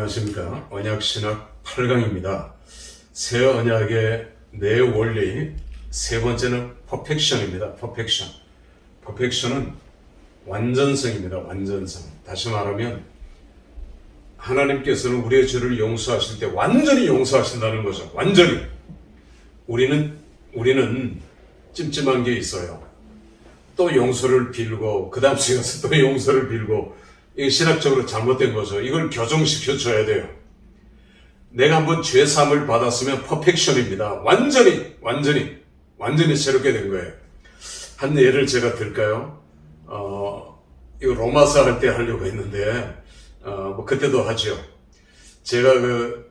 안녕하십니까. 언약신학 8강입니다. 새 언약의 네 원리, 세 번째는 퍼펙션입니다. 퍼펙션은 완전성입니다. 완전성. 다시 말하면 하나님께서는 우리의 죄를 용서하실 때 완전히 용서하신다는 거죠. 완전히. 우리는 찜찜한 게 있어요. 또 용서를 빌고 그 다음 주에 가서 또 용서를 빌고, 이게 신학적으로 잘못된 거죠. 이걸 교정시켜 줘야 돼요. 내가 한번 죄사함을 받았으면 퍼펙션입니다. 완전히 새롭게 된 거예요. 한 예를 제가 들까요? 이거 로마서 할 때 하려고 했는데, 뭐 그때도 하죠. 제가 그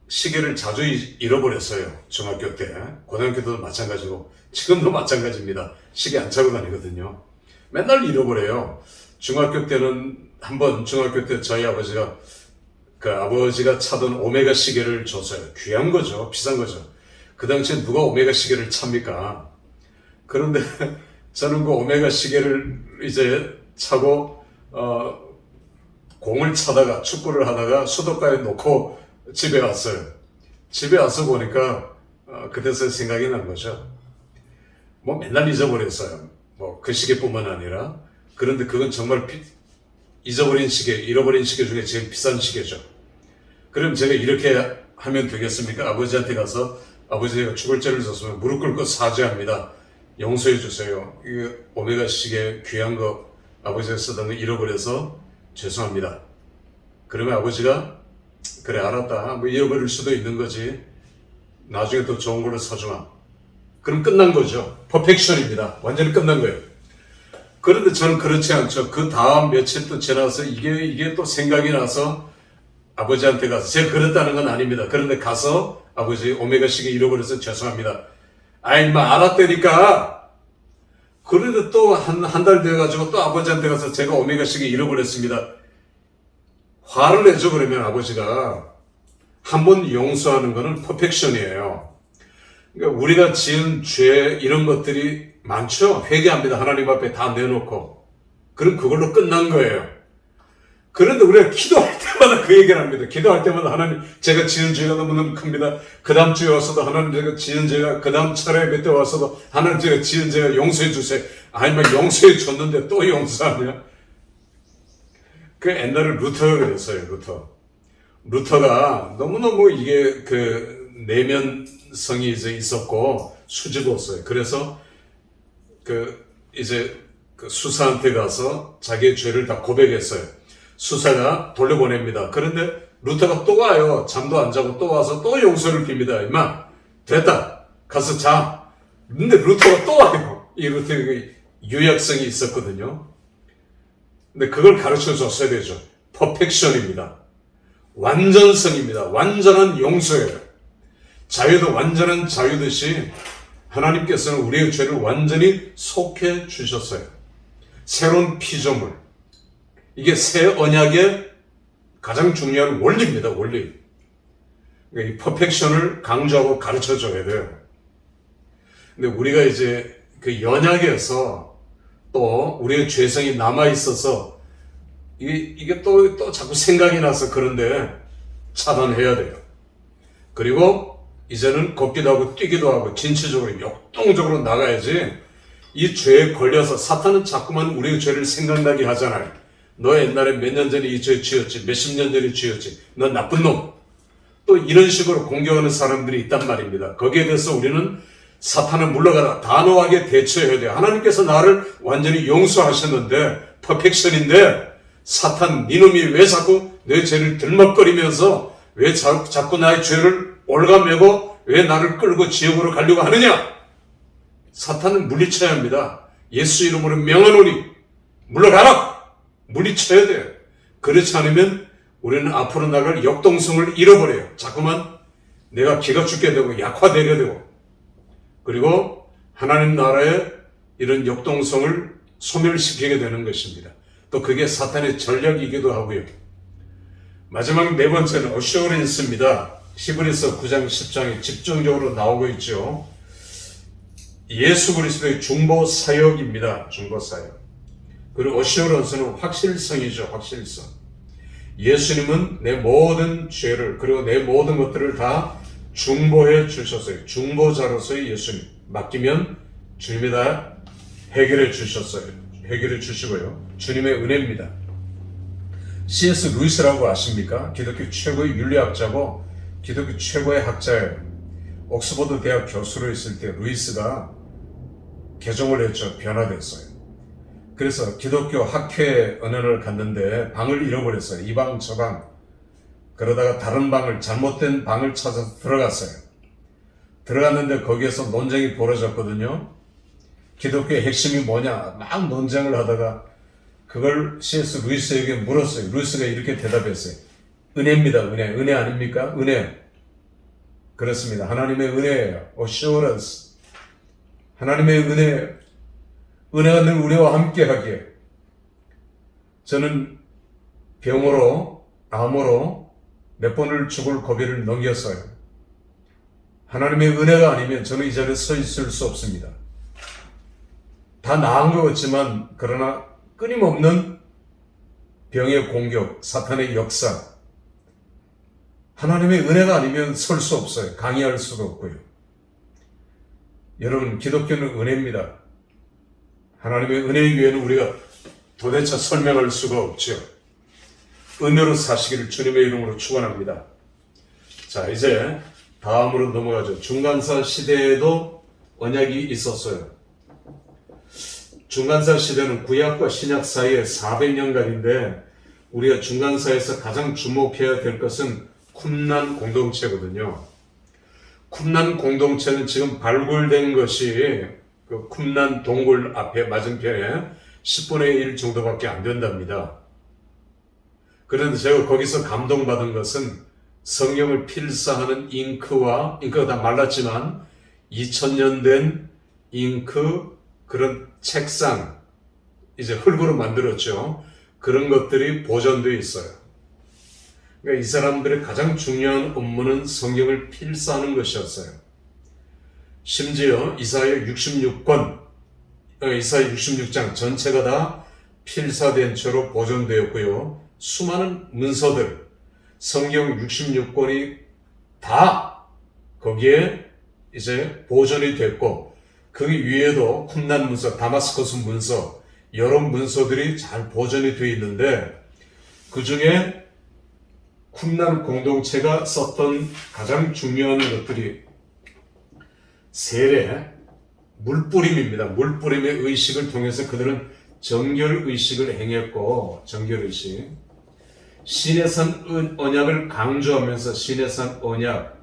시계를 자주 잃어버렸어요. 중학교 때. 고등학교 때도 마찬가지고 지금도 마찬가지입니다. 시계 안 차고 다니거든요. 맨날 잃어버려요. 중학교 때는 한번 중학교 때 저희 아버지가 아버지가 차던 오메가 시계를 줬어요. 귀한 거죠. 비싼 거죠. 그 당시에 누가 오메가 시계를 찹니까? 그런데 저는 그 오메가 시계를 이제 차고 공을 차다가 축구를 하다가 수도가에 놓고 집에 왔어요. 집에 와서 보니까 그때서 생각이 난 거죠. 뭐 맨날 잊어버렸어요. 뭐 그 시계뿐만 아니라. 그런데 그건 정말 잃어버린 시계 중에 제일 비싼 시계죠. 그럼 제가 이렇게 하면 되겠습니까? 아버지한테 가서 아버지가 죽을 죄를 졌으면 무릎 꿇고 사죄합니다. 용서해 주세요. 이 오메가 시계 귀한 거 아버지가 쓰던 거 잃어버려서 죄송합니다. 그러면 아버지가 그래 알았다. 뭐 잃어버릴 수도 있는 거지. 나중에 더 좋은 걸로 사주마. 그럼 끝난 거죠. 퍼펙션입니다. 완전히 끝난 거예요. 그런데 저는 그렇지 않죠. 그 다음 며칠 또 지나서 이게 또 생각이 나서 아버지한테 가서, 제가 그랬다는 건 아닙니다. 그런데 가서 아버지 오메가 시계 잃어버려서 죄송합니다. 아이 마 알았다니까. 그런데 또 한 달 돼가지고 또 아버지한테 가서 제가 오메가 시계 잃어버렸습니다. 화를 내죠. 그러면 아버지가 한 번 용서하는 거는 퍼펙션이에요. 그러니까 우리가 지은 죄 이런 것들이 많죠. 회개합니다. 하나님 앞에 다 내놓고. 그럼 그걸로 끝난 거예요. 그런데 우리가 기도할 때마다 그 얘기를 합니다. 기도할 때마다 하나님 제가 지은 죄가 너무너무 큽니다. 그 다음 주에 와서도 하나님 제가 지은 죄가, 그 다음 차례 때 와서도 하나님 제가 지은 죄가 용서해 주세요. 아니면 용서해 줬는데 또 용서하냐? 그 옛날에 루터가 그랬어요. 루터가 너무너무 이게 그 내면성이 이제 있었고 수줍었어요. 그래서 이제 수사한테 가서 자기의 죄를 다 고백했어요. 수사가 돌려보냅니다. 그런데 루터가 또 와요. 잠도 안 자고 또 와서 또 용서를 빕니다. 임마 됐다. 가서 자. 근데 루터가 또 와요. 이 루터가 유약성이 있었거든요. 근데 그걸 가르쳐 줬어야 되죠. 퍼펙션입니다. 완전성입니다. 완전한 용서예요. 자유도 완전한 자유듯이 하나님께서는 우리의 죄를 완전히 속해 주셨어요. 새로운 피조물. 이게 새 언약의 가장 중요한 원리입니다. 원리. 그러니까 이 퍼펙션을 강조하고 가르쳐 줘야 돼요. 근데 우리가 이제 그 연약에서 또 우리의 죄성이 남아 있어서 이게 또 자꾸 생각이 나서 그런데 차단해야 돼요. 그리고 이제는 걷기도 하고 뛰기도 하고 진취적으로 역동적으로 나가야지. 이 죄에 걸려서 사탄은 자꾸만 우리의 죄를 생각나게 하잖아요. 너 옛날에 몇 년 전에 이 죄 지었지, 몇십 년 전에 지었지, 너 나쁜 놈. 또 이런 식으로 공격하는 사람들이 있단 말입니다. 거기에 대해서 우리는 사탄은 물러가라, 단호하게 대처해야 돼요. 하나님께서 나를 완전히 용서하셨는데, 퍼펙션인데, 사탄, 니놈이 왜 자꾸 내 죄를 들먹거리면서 왜 자꾸 나의 죄를 올가매고 왜 나를 끌고 지옥으로 가려고 하느냐? 사탄은 물리쳐야 합니다. 예수 이름으로 명하노니 물러가라! 물리쳐야 돼요. 그렇지 않으면 우리는 앞으로 나갈 역동성을 잃어버려요. 자꾸만 내가 기가 죽게 되고 약화되게 되고, 그리고 하나님 나라의 이런 역동성을 소멸시키게 되는 것입니다. 또 그게 사탄의 전략이기도 하고요. 마지막 네 번째는 어슈어런스입니다. 히브리서 9장 10장에 집중적으로 나오고 있죠. 예수 그리스도의 중보 사역입니다. 중보 사역. 그리고 어슈어런스는 확실성이죠. 확실성. 예수님은 내 모든 죄를 그리고 내 모든 것들을 다 중보해 주셨어요. 중보자로서의 예수님 맡기면 주님이 다 해결해 주셨어요. 해결해 주시고요. 주님의 은혜입니다. C.S. 루이스라고 아십니까? 기독교 최고의 윤리학자고 기독교 최고의 학자예요. 옥스퍼드 대학 교수로 있을 때 루이스가 개종을 했죠. 변화됐어요. 그래서 기독교 학회 은혜를 갔는데 방을 잃어버렸어요. 이 방 저 방. 그러다가 다른 방을 잘못된 방을 찾아서 들어갔어요. 들어갔는데 거기에서 논쟁이 벌어졌거든요. 기독교의 핵심이 뭐냐 막 논쟁을 하다가 그걸 C.S. 루이스에게 물었어요. 루이스가 이렇게 대답했어요. 은혜입니다. 은혜 아닙니까? 은혜. 그렇습니다. 하나님의 은혜예요. assurance. 하나님의 은혜가 늘 우리와 함께하기에 저는 병으로 암으로 몇 번을 죽을 고비를 넘겼어요. 하나님의 은혜가 아니면 저는 이 자리에 서 있을 수 없습니다. 다 나은 것 같지만 그러나 끊임없는 병의 공격, 사탄의 역사, 하나님의 은혜가 아니면 설 수 없어요. 강의할 수도 없고요. 여러분, 기독교는 은혜입니다. 하나님의 은혜 위에는 우리가 도대체 설명할 수가 없죠. 은혜로 사시기를 주님의 이름으로 축원합니다. 자, 이제 다음으로 넘어가죠. 중간사 시대에도 언약이 있었어요. 중간사 시대는 구약과 신약 사이에 400년간인데 우리가 중간사에서 가장 주목해야 될 것은 쿰란 공동체거든요. 쿰란 공동체는 지금 발굴된 것이 그 쿰란 동굴 앞에 맞은편에 10분의 1 정도밖에 안 된답니다. 그런데 제가 거기서 감동받은 것은 성경을 필사하는 잉크가 다 말랐지만 2000년 된 잉크 그런 책상 이제 흙으로 만들었죠. 그런 것들이 보존되어 있어요. 그러니까 이 사람들의 가장 중요한 업무는 성경을 필사하는 것이었어요. 심지어 이사야 66장 전체가 다 필사된 채로 보존되었고요. 수많은 문서들, 성경 66권이 다 거기에 이제 보존이 됐고 그 위에도 쿰란 문서, 다마스커스 문서, 여러 문서들이 잘 보존이 되어 있는데 그 중에 쿰란 공동체가 썼던 가장 중요한 것들이 세례, 물뿌림입니다. 물뿌림의 의식을 통해서 그들은 정결의식을 행했고 정결의식, 시내산 언약을 강조하면서 시내산 언약,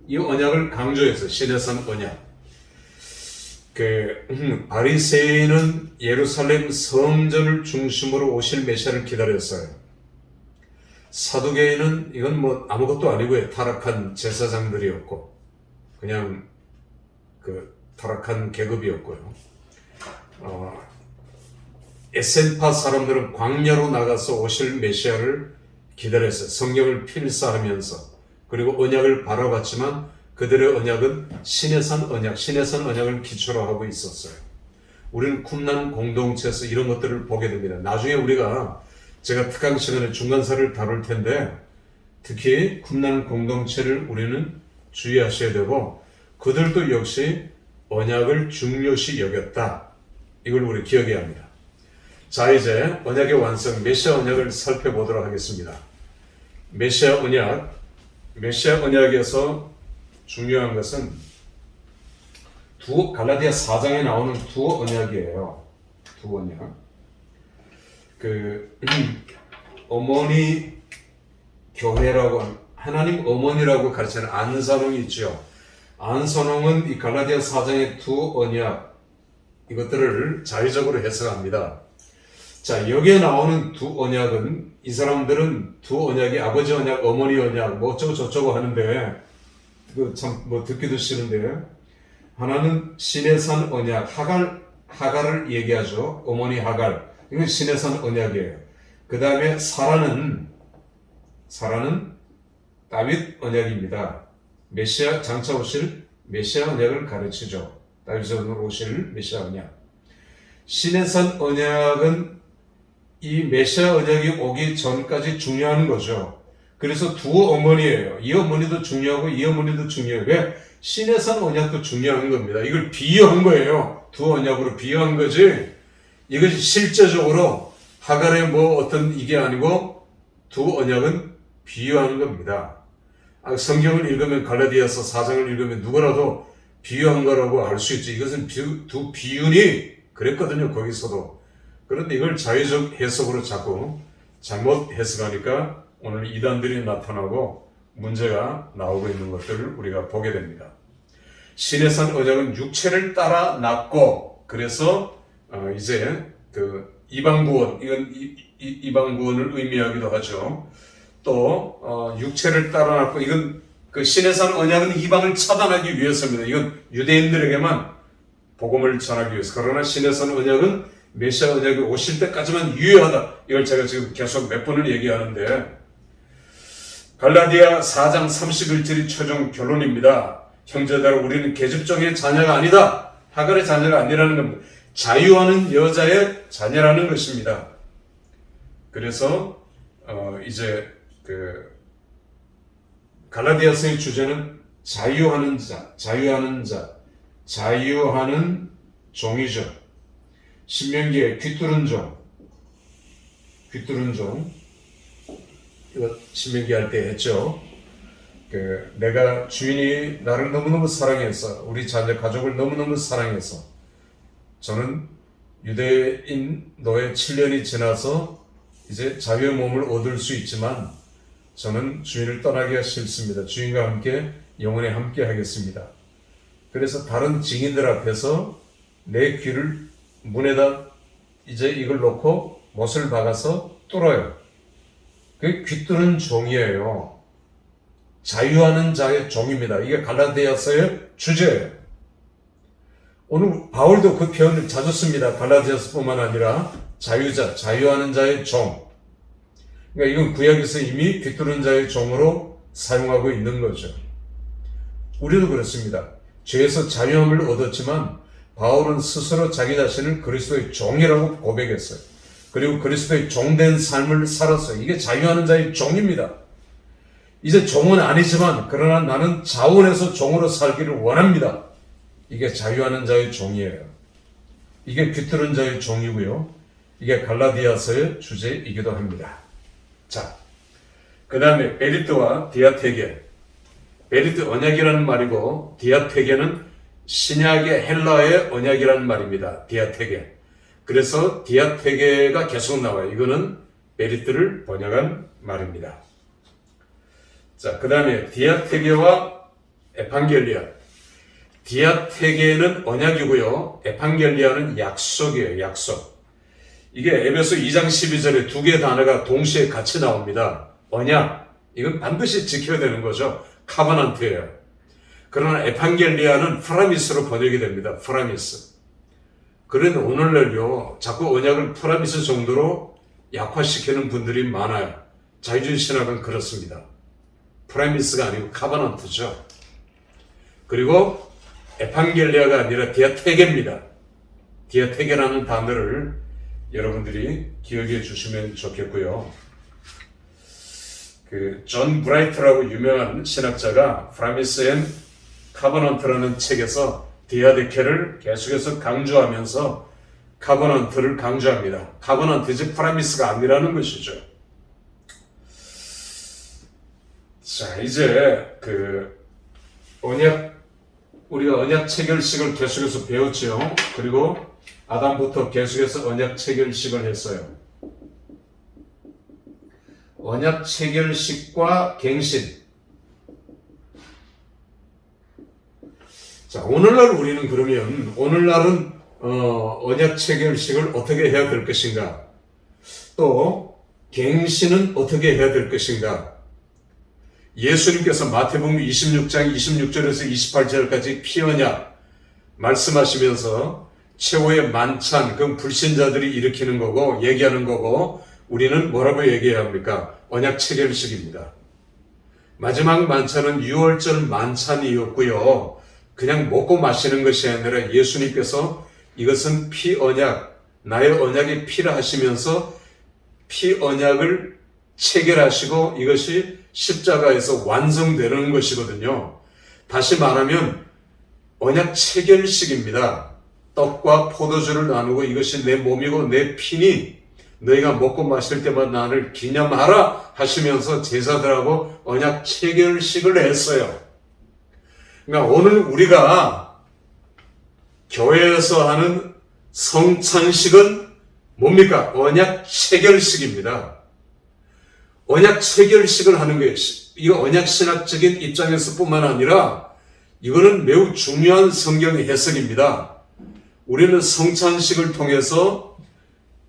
이 언약을 강조해서 시내산 언약. 바리새인은 예루살렘 성전을 중심으로 오실 메시아를 기다렸어요. 사두개인은 이건 뭐 아무것도 아니고요. 타락한 제사장들이었고 그냥 그 타락한 계급이었고요. 에센파 사람들은 광야로 나가서 오실 메시아를 기다렸어요. 성경을 필사하면서 그리고 언약을 바라봤지만 그들의 언약은 시내산 언약을 기초로 하고 있었어요. 우리는 쿰란 공동체에서 이런 것들을 보게 됩니다. 나중에 제가 특강 시간에 중간사를 다룰 텐데 특히 쿰란 공동체를 우리는 주의하셔야 되고 그들도 역시 언약을 중요시 여겼다. 이걸 우리 기억해야 합니다. 자, 이제 언약의 완성, 메시아 언약을 살펴보도록 하겠습니다. 메시아 언약에서 중요한 것은 갈라디아 4장에 나오는 두 언약이에요. 두 언약. 어머니 교회라고 하나님 어머니라고 가르치는 안선홍이 있죠. 안선홍은 이 갈라디아 4장의 두 언약 이것들을 자의적으로 해석합니다. 자, 여기에 나오는 두 언약은 이 사람들은 두 언약이 아버지 언약, 어머니 언약 뭐 어쩌고 저쩌고 하는데 참 듣기도 싫은데 하나는 시내산 언약 하갈을 얘기하죠. 어머니 하갈 이건 시내산 언약이에요. 그 다음에 사라는 다윗 언약입니다. 메시아 장차 오실 메시아 언약을 가르치죠. 다윗으로 오실 메시아 언약. 시내산 언약은 이 메시아 언약이 오기 전까지 중요한 거죠. 그래서 두 어머니예요. 이 어머니도 중요하고 이 어머니도 중요해요. 왜? 시내산 언약도 중요한 겁니다. 이걸 비유한 거예요. 두 언약으로 비유한 거지. 이것이 실제적으로 하갈의 뭐 어떤 이게 아니고 두 언약은 비유하는 겁니다. 성경을 읽으면 갈라디아서 4장을 읽으면 누구라도 비유한 거라고 알 수 있지. 이것은 두 비유니 그랬거든요. 거기서도. 그런데 이걸 자유적 해석으로 자꾸 잘못 해석하니까 오늘 이단들이 나타나고 문제가 나오고 있는 것들을 우리가 보게 됩니다. 시내산 언약은 육체를 따라 났고, 그래서 이제 그 이방구원, 이건 이방구원을 의미하기도 하죠. 또 육체를 따라 났고, 이건 그 시내산 언약은 이방을 차단하기 위해서입니다. 이건 유대인들에게만 복음을 전하기 위해서. 그러나 시내산 언약은 메시아 언약이 오실 때까지만 유효하다. 이걸 제가 지금 계속 몇 번을 얘기하는데, 갈라디아 4장 31절이 최종 결론입니다. 형제들아, 우리는 계집종의 자녀가 아니다. 하갈의 자녀가 아니라는 겁니다. 자유하는 여자의 자녀라는 것입니다. 그래서 이제 그 갈라디아서의 주제는 자유하는 자, 자유하는 종이죠. 신명기에 귀뚫은 종, 이거 신명기 할 때 했죠. 내가 주인이 나를 너무너무 사랑해서, 우리 자녀 가족을 너무너무 사랑해서, 저는 유대인 노예 7년이 지나서 이제 자유의 몸을 얻을 수 있지만 저는 주인을 떠나기가 싫습니다. 주인과 함께 영원히 함께 하겠습니다. 그래서 다른 증인들 앞에서 내 귀를 문에다 이제 이걸 놓고 못을 박아서 뚫어요. 그게 귀뚫은 종이에요. 자유하는 자의 종입니다. 이게 갈라디아서의 주제예요. 오늘 바울도 그 표현을 자주 씁니다. 갈라디아서뿐만 아니라 자유자, 자유하는 자의 종. 그러니까 이건 구약에서 이미 귀뚫은 자의 종으로 사용하고 있는 거죠. 우리도 그렇습니다. 죄에서 자유함을 얻었지만 바울은 스스로 자기 자신을 그리스도의 종이라고 고백했어요. 그리고 그리스도의 종된 삶을 살았어요. 이게 자유하는 자의 종입니다. 이제 종은 아니지만 그러나 나는 자원해서 종으로 살기를 원합니다. 이게 자유하는 자의 종이에요. 이게 귀뚫은 자의 종이고요. 이게 갈라디아서의 주제이기도 합니다. 자, 그 다음에 베리트와 디아테게. 베리트 언약이라는 말이고 디아테게는 신약의 헬라의 언약이라는 말입니다. 디아테게. 그래서 디아테게가 계속 나와요. 이거는 베리트를 번역한 말입니다. 자, 그 다음에 디아테게와 에판겔리아. 디아테게는 언약이고요. 에판겔리아는 약속이에요. 약속. 이게 에베소 2장 12절에 두 개의 단어가 동시에 같이 나옵니다. 언약. 이건 반드시 지켜야 되는 거죠. 카바난트예요. 그러나 에판겔리아는 프라미스로 번역이 됩니다. 프라미스. 그런데 오늘날요, 자꾸 언약을 프라미스 정도로 약화시키는 분들이 많아요. 자유주의 신학은 그렇습니다. 프라미스가 아니고 카바넌트죠. 그리고 에판겔리아가 아니라 디아테게입니다. 디아테게라는 단어를 여러분들이 기억해 주시면 좋겠고요. 존 브라이트라고 유명한 신학자가 프라미스 앤 카버넌트라는 책에서 디아데케를 계속해서 강조하면서 카버넌트를 강조합니다. 카버넌트지 프라미스가 아니라는 것이죠. 자, 이제 우리가 언약 체결식을 계속해서 배웠죠. 그리고 아담부터 계속해서 언약 체결식을 했어요. 언약 체결식과 갱신. 자, 오늘날은 언약 체결식을 어떻게 해야 될 것인가? 또 갱신은 어떻게 해야 될 것인가? 예수님께서 마태복음 26장 26절에서 28절까지 피언약 말씀하시면서 최후의 만찬, 그 불신자들이 일으키는 거고 얘기하는 거고, 우리는 뭐라고 얘기해야 합니까? 언약 체결식입니다. 마지막 만찬은 유월절 만찬이었고요. 그냥 먹고 마시는 것이 아니라 예수님께서 이것은 피언약, 나의 언약의 피라 하시면서 피 언약을 체결하시고 이것이 십자가에서 완성되는 것이거든요. 다시 말하면 언약 체결식입니다. 떡과 포도주를 나누고 이것이 내 몸이고 내 피니 너희가 먹고 마실 때마다 나를 기념하라 하시면서 제사들하고 언약 체결식을 했어요. 그러니까 오늘 우리가 교회에서 하는 성찬식은 뭡니까? 언약 체결식입니다. 언약 체결식을 하는 거예요. 이거 언약 신학적인 입장에서 뿐만 아니라 이거는 매우 중요한 성경의 해석입니다. 우리는 성찬식을 통해서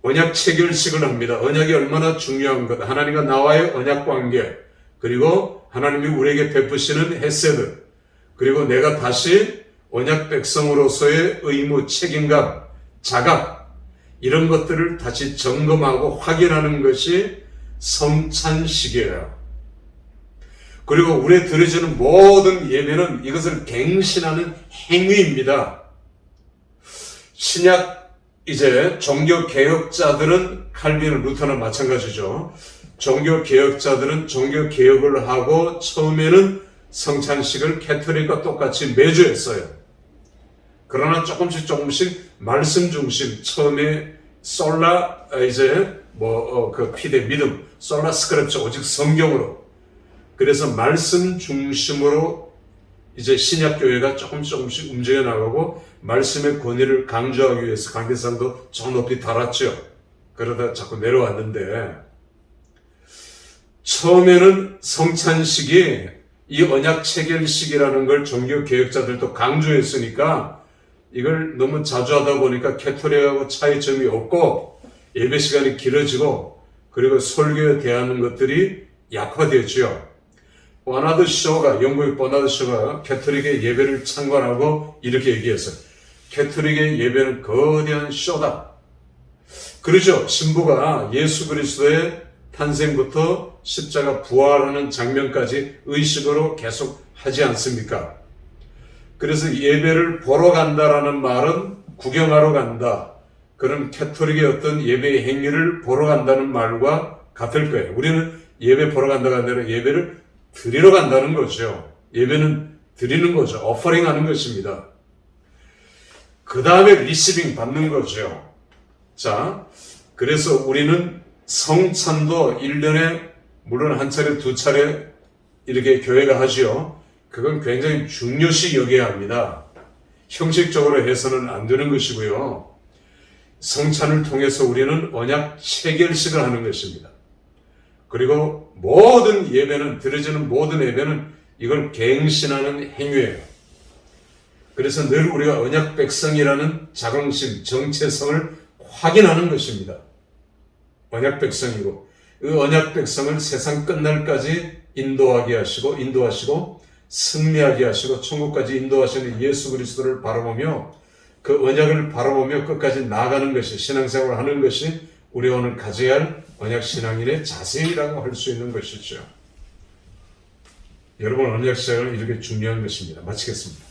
언약 체결식을 합니다. 언약이 얼마나 중요한 것, 하나님과 나와의 언약 관계, 그리고 하나님이 우리에게 베푸시는 헤세드, 그리고 내가 다시 언약 백성으로서의 의무, 책임감, 자각, 이런 것들을 다시 점검하고 확인하는 것이 성찬식이에요. 그리고 우리에 드려지는 모든 예배는 이것을 갱신하는 행위입니다. 신약 이제 종교개혁자들은 칼빈, 루터는 마찬가지죠. 종교개혁자들은 종교개혁을 하고 처음에는 성찬식을 캐톨릭과 똑같이 매주 했어요. 그러나 조금씩 말씀 중심, 처음에 솔라 이제 그 피대 믿음, 솔라 스크립처 오직 성경으로, 그래서 말씀 중심으로 이제 신약교회가 조금씩 움직여 나가고 말씀의 권위를 강조하기 위해서 강대상도 저 높이 달았죠. 그러다 자꾸 내려왔는데 처음에는 성찬식이 이 언약 체결식이라는 걸 종교개혁자들도 강조했으니까 이걸 너무 자주 하다 보니까 캐톨릭하고 차이점이 없고 예배 시간이 길어지고 그리고 설교에 대하는 것들이 약화되었죠. 버나드 쇼가, 영국의 버나드 쇼가 캐톨릭의 예배를 참관하고 이렇게 얘기했어요. 캐톨릭의 예배는 거대한 쇼다. 그러죠. 신부가 예수 그리스도의 탄생부터 십자가 부활하는 장면까지 의식으로 계속 하지 않습니까? 그래서 예배를 보러 간다라는 말은 구경하러 간다. 그런 캐톨릭의 어떤 예배의 행위를 보러 간다는 말과 같을 거예요. 우리는 예배 보러 간다가 아니라 예배를 드리러 간다는 거죠. 예배는 드리는 거죠. 오퍼링 하는 것입니다. 그 다음에 리시빙 받는 거죠. 자, 그래서 우리는 성찬도 1년에 물론 한 차례, 두 차례 이렇게 교회가 하지요. 그건 굉장히 중요시 여겨야 합니다. 형식적으로 해서는 안 되는 것이고요. 성찬을 통해서 우리는 언약 체결식을 하는 것입니다. 그리고 모든 예배는, 드려지는 모든 예배는 이걸 갱신하는 행위예요. 그래서 늘 우리가 언약 백성이라는 자긍심, 정체성을 확인하는 것입니다. 언약 백성이고 그 언약 백성을 세상 끝날까지 인도하시고 승리하게 하시고 천국까지 인도하시는 예수 그리스도를 바라보며 그 언약을 바라보며 끝까지 나아가는 것이, 신앙생활을 하는 것이 우리 오늘 가져야 할 언약신앙인의 자세라고 할 수 있는 것이죠. 여러분, 언약신앙은 이렇게 중요한 것입니다. 마치겠습니다.